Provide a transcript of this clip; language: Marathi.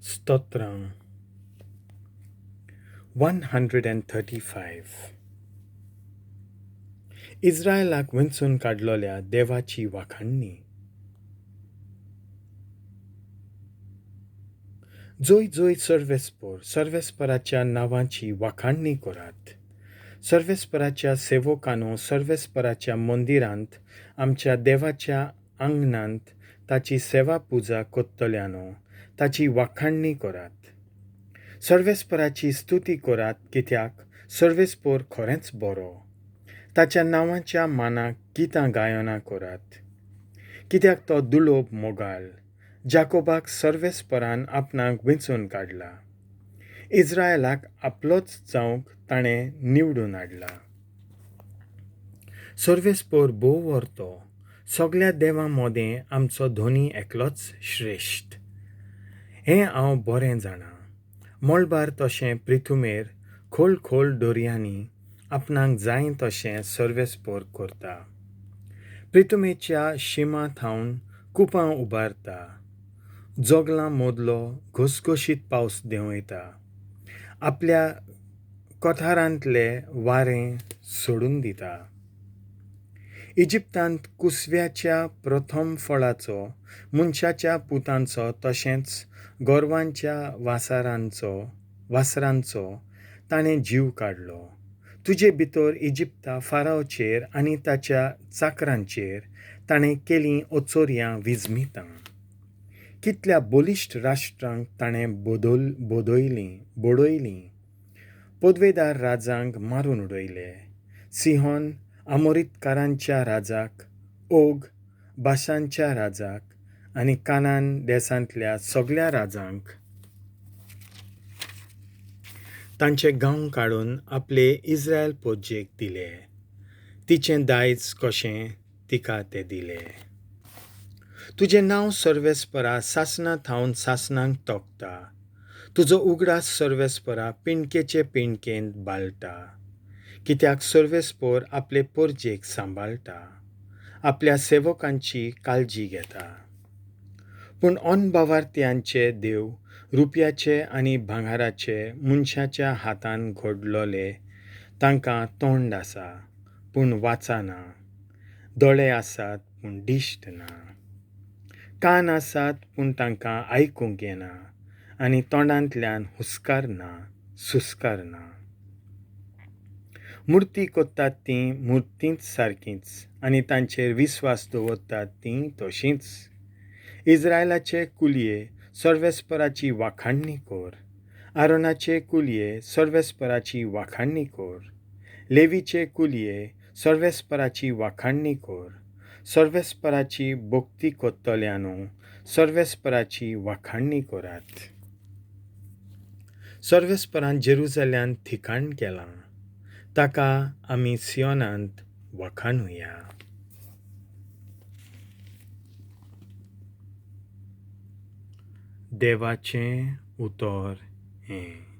Stotram 135 इस्रायलाक विंचून काडलोल्या देवाची वाखाणणी. जोय जोय सर्वेस्पराच्या नावाची वाखाणणी करात. सर्वेस्पराच्या सेवकांनो, सर्वेस्पराच्या मंदिरांत आमच्या देवाच्या आंगणांत ताची सेवा पुजा कोत्तल्यानो ताची वाखाणणी करात. सर्वेस्पराची स्तुती करात, कित्याक सर्वेस्पर खरेंच बरो. ताच्या नांवाच्या मानाक गितां गायना करात, कित्याक तो दुलोब मोगाल. जाकोबाक सर्वेस्परान आपणाक वेंचून काडला. इस्रायलाक आपलोच जावंक ताणें निवडून हाडला. सर्वेस्पर बोव व्हरतो, सगळ्या देवां मोदें आमचो धोनी एकलोच श्रेश्ठ. हें हांव बरें जाणां. मोळबार तशें पृथ्वीमेर खोल खोल दर्यांनी आपणाक जाय तशें सर्वेस्पर करता. पृथ्वीच्या शिमा थावन कुपां उबारता. जोगलां मोदलो घसघशीत पावस देंवयता. आपल्या कोठारांतले वारें सोडून दिता. इजिप्तांत कुसव्याच्या प्रथम फळाचो, मनशाच्या पुतांचो तशेंच गोरवांच्या वासरांचो ताणें जीव काडलो. तुजे भितर इजिप्ता फारावचेर आनी ताच्या चाकरांचेर ताणें केलीं ओचोरयां विजमितां. कितल्या बलिश्ट राष्ट्रांक ताणें बोडयलीं. पोदवेदार राजांक मारून उडयले. सिहोन आमोरीतकारांच्या राजाक, ओग बाशांच्या राजाक आनी कानान देसांतल्या सगळ्या राजांक तांचे गांव काडून आपले इस्रायल पोजेक दिले. तिचें दायज कशें तिका ते दिले. तुजें नांव सर्वेस्परा सासणां थावन सासणांक तोखता. तुजो उगडास सर्वेस्परा पिणकेचे पिणकेंत बाळटा. कित्याक सर्वेस्पर आपले पोरजेक सांबाळटा, आपल्या सेवकांची काळजी घेता. पूण अनबावार्थ्यांचे देव रुपयाचे आनी भांगाराचे मनशाच्या हातान घडलोले तांकां तोंड आसा पूण वाचना, दोळे आसात पूण दिश्ट ना, कान आसात पूण तांकां आयकूंक येना आनी तोंडांतल्यान हुस्कार ना, सुस्कार ना. मुर्ती कोत्तात तीं मुर्तींच सारकींच आनी तांचेर विस्वास दवरतात तीं तशींच. इस्रायलाचे कुलये सर्वेस्पराची वाखाणणी कर. आरोनाचे कुलये सर्वेस्पराची वाखाणणी कर. लेवीचे कुलये सर्वेस्पराची वाखाणणी कर. सर्वेस्पराची भक्ती कोत्तल्यानो सर्वेस्पराची वाखाणणी करात. सर्वेस्परान जेरुसलेमांत ठिकाण केलां, ताका आमी सियोनांत वखाणुया. देवाचें उतर हें.